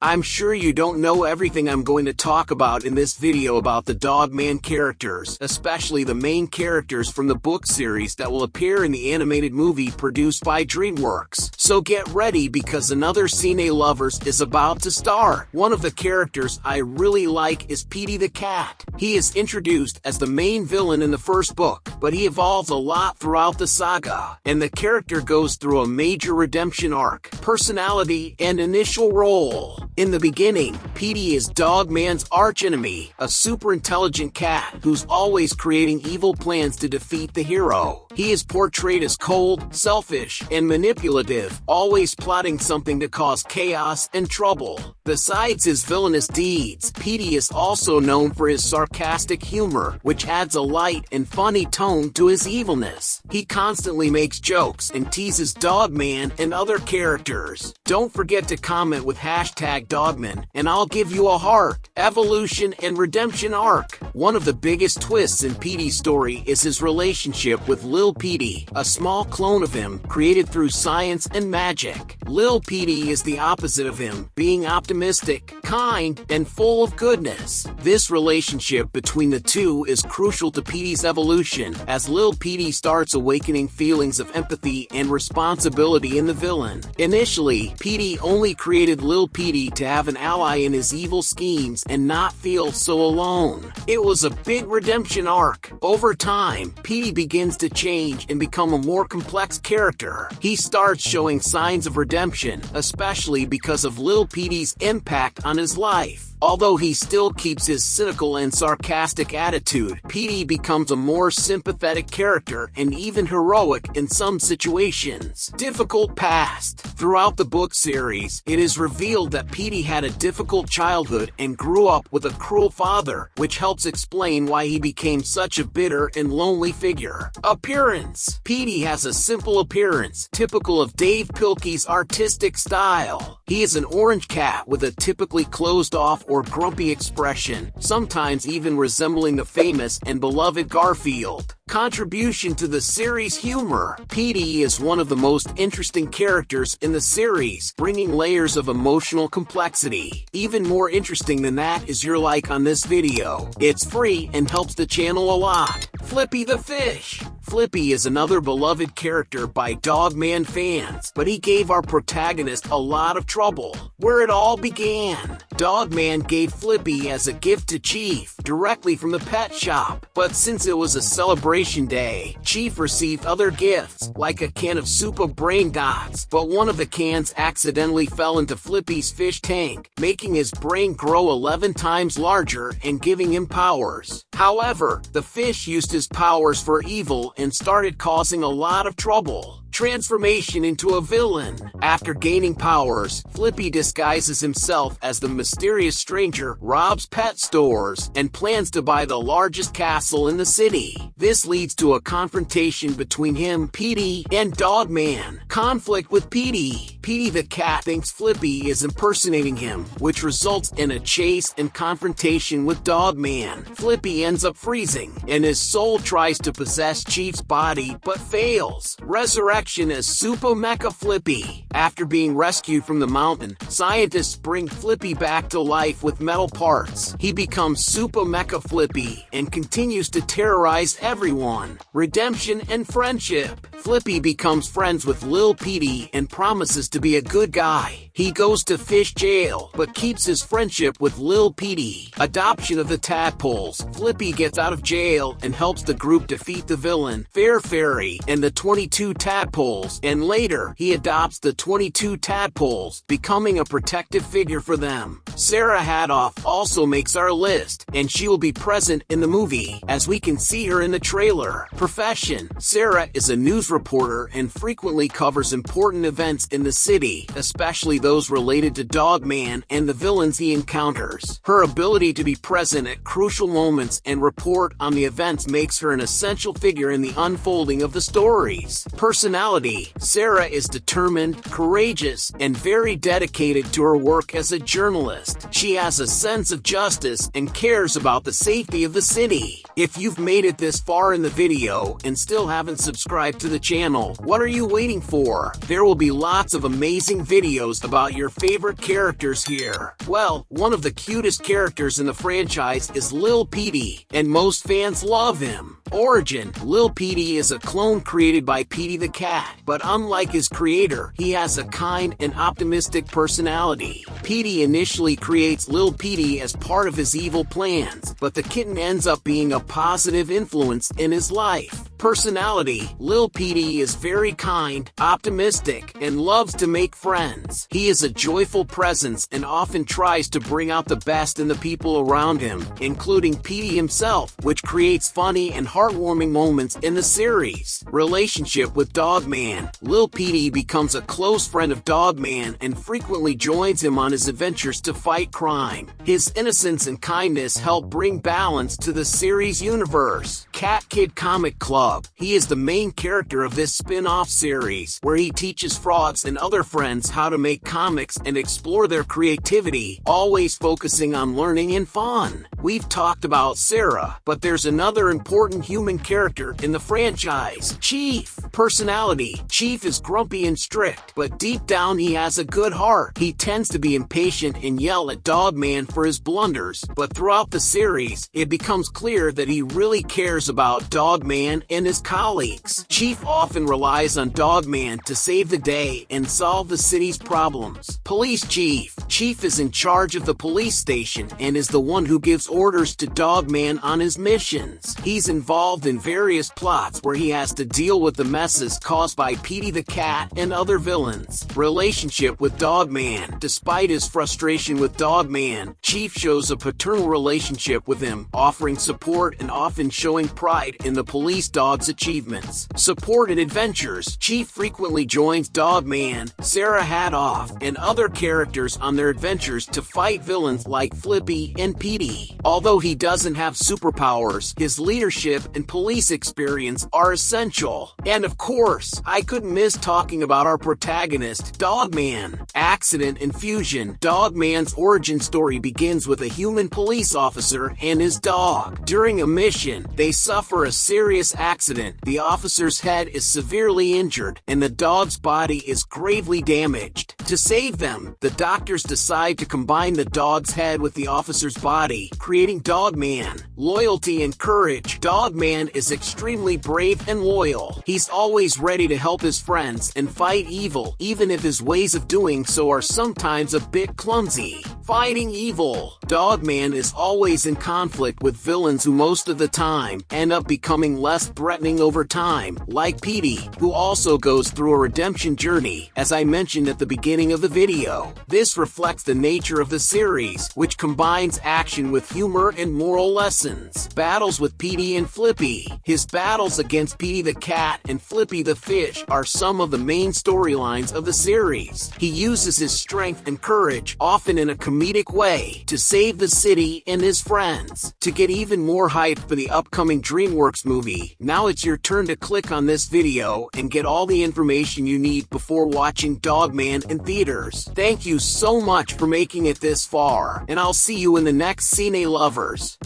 I'm sure you don't know everything I'm going to talk about in this video about the Dogman characters, especially the main characters from the book series that will appear in the animated movie produced by DreamWorks. So get ready because another Cine Lovers is about to start. One of the characters I really like is Petey the Cat. He is introduced as the main villain in the first book, but he evolves a lot throughout the saga, and the character goes through a major redemption arc, personality, and initial role. In the beginning, Petey is Dogman's archenemy, a super intelligent cat who's always creating evil plans to defeat the hero. He is portrayed as cold, selfish, and manipulative, always plotting something to cause chaos and trouble. Besides his villainous deeds, Petey is also known for his sarcastic humor, which adds a light and funny tone to his evilness. He constantly makes jokes and teases Dogman and other characters. Don't forget to comment with #Dogman, and I'll give you a heart, evolution, and redemption arc. One of the biggest twists in Petey's story is his relationship with Lil Petey, a small clone of him created through science and magic. Lil Petey is the opposite of him, being optimistic, kind, and full of goodness. This relationship between the two is crucial to Petey's evolution, as Lil Petey starts awakening feelings of empathy and responsibility in the villain. Initially, Petey only created Lil Petey to have an ally in his evil schemes and not feel so alone. It was a big redemption arc. Over time, Petey begins to change and become a more complex character. He starts showing signs of redemption, especially because of Lil Petey's impact on his life. Although he still keeps his cynical and sarcastic attitude, Petey becomes a more sympathetic character and even heroic in some situations. Difficult past. Throughout the book series, it is revealed that Petey had a difficult childhood and grew up with a cruel father, which helps explain why he became such a bitter and lonely figure. Appearance. Petey has a simple appearance, typical of Dave Pilkey's artistic style. He is an orange cat with a typically closed-off or grumpy expression, sometimes even resembling the famous and beloved Garfield. Contribution to the series humor. Petey is one of the most interesting characters in the series, bringing layers of emotional complexity. Even more interesting than that is your like on this video. It's free and helps the channel a lot. Flippy the Fish. Flippy is another beloved character by Dogman fans, but he gave our protagonist a lot of trouble. Where it all began. Dogman gave Flippy as a gift to Chief, directly from the pet shop. But since it was a celebration day, Chief received other gifts, like a can of soup of brain dots, but one of the cans accidentally fell into Flippy's fish tank, making his brain grow 11 times larger and giving him powers. However, the fish used his powers for evil and started causing a lot of trouble. Transformation into a villain. After gaining powers, Flippy disguises himself as the mysterious stranger, robs pet stores, and plans to buy the largest castle in the city. This leads to a confrontation between him, Petey, and Dogman. Conflict with Petey. Petey the Cat thinks Flippy is impersonating him, which results in a chase and confrontation with Dogman. Flippy ends up freezing, and his soul tries to possess Chief's body but fails. Resurrection as Super Mecha Flippy. After being rescued from the mountain, scientists bring Flippy back to life with metal parts. He becomes Super Mecha Flippy and continues to terrorize everyone. Redemption and friendship. Flippy becomes friends with Lil Petey and promises to be a good guy. He goes to fish jail, but keeps his friendship with Lil Petey. Adoption of the tadpoles. Flippy gets out of jail and helps the group defeat the villain, Fair Fairy, and the 22 tadpoles, and later, he adopts the 22 tadpoles, becoming a protective figure for them. Sarah Hatoff also makes our list, and she will be present in the movie, as we can see her in the trailer. Profession. Sarah is a news reporter and frequently covers important events in the city, especially those related to Dogman and the villains he encounters. Her ability to be present at crucial moments and report on the events makes her an essential figure in the unfolding of the stories. Personality. Sarah is determined, courageous, and very dedicated to her work as a journalist. best. She has a sense of justice and cares about the safety of the city. If you've made it this far in the video and still haven't subscribed to the channel, what are you waiting for? There will be lots of amazing videos about your favorite characters here. Well, one of the cutest characters in the franchise is Lil Petey, and most fans love him. Origin: Lil Petey is a clone created by Petey the Cat, but unlike his creator, he has a kind and optimistic personality. Petey initially creates Lil Petey as part of his evil plans, but the kitten ends up being a positive influence in his life. Personality: Lil Petey is very kind, optimistic, and loves to make friends. He is a joyful presence and often tries to bring out the best in the people around him, including Petey himself, which creates funny and heartwarming moments in the series. Relationship with Dogman: Lil Petey becomes a close friend of Dogman and frequently joins him on his adventures to fight crime. His innocence and kindness help bring balance to the series universe. Cat Kid Comic Club: he is the main character of this spin-off series, where he teaches frauds and other friends how to make comics and explore their creativity, always focusing on learning and fun. We've talked about Sarah, but there's another important human character in the franchise: Chief. Personality: Chief is grumpy and strict, but deep down he has a good heart. He tends to be impatient and yell at Dogman for his blunders, but throughout the series, it becomes clear that he really cares about Dogman and his colleagues. Chief often relies on Dogman to save the day and solve the city's problems. Police Chief: Chief is in charge of the police station and is the one who gives orders to Dogman on his missions. He's involved in various plots where he has to deal with the messes caused by Petey the Cat and other villains. Relationship with Dogman: despite his frustration with Dogman, Chief shows a paternal relationship with him, offering support and often showing pride in the police dog's achievements. Support and adventures: Chief frequently joins Dogman, Sarah Hatoff, and other characters on their adventures to fight villains like Flippy and Petey. Although he doesn't have superpowers, his leadership and police experience are essential. And of course, I couldn't miss talking about our protagonist, Dogman. Accident and fusion: Dogman's origin story begins with a human police officer and his dog. During a mission, they suffer a serious accident. The officer's head is severely injured, and the dog's body is gravely damaged. To save them, the doctors decide to combine the dog's head with the officer's body, creating Dogman. Loyalty and courage: Dogman is extremely brave and loyal. He's always ready to help his friends and fight evil, even if his ways of doing so are sometimes a bit clumsy. Fighting evil: Dogman is always in conflict with villains who most of the time end up becoming less threatening over time, like Petey, who also goes through a redemption journey, as I mentioned at the beginning of the video. This reflects the nature of the series, which combines action with humor and moral lessons. Battles with Petey and Flippy: his battles against Petey the Cat and Flippy the Fish are some of the main storylines of the series. He uses his strength and courage, often in a comedic way, to save the city and his friends. To get even more hyped for the upcoming DreamWorks movie, now it's your turn to click on this video and get all the information you need before watching Dogman in theaters. Thank you so much for making it this far, and I'll see you in the next Cine Lovers.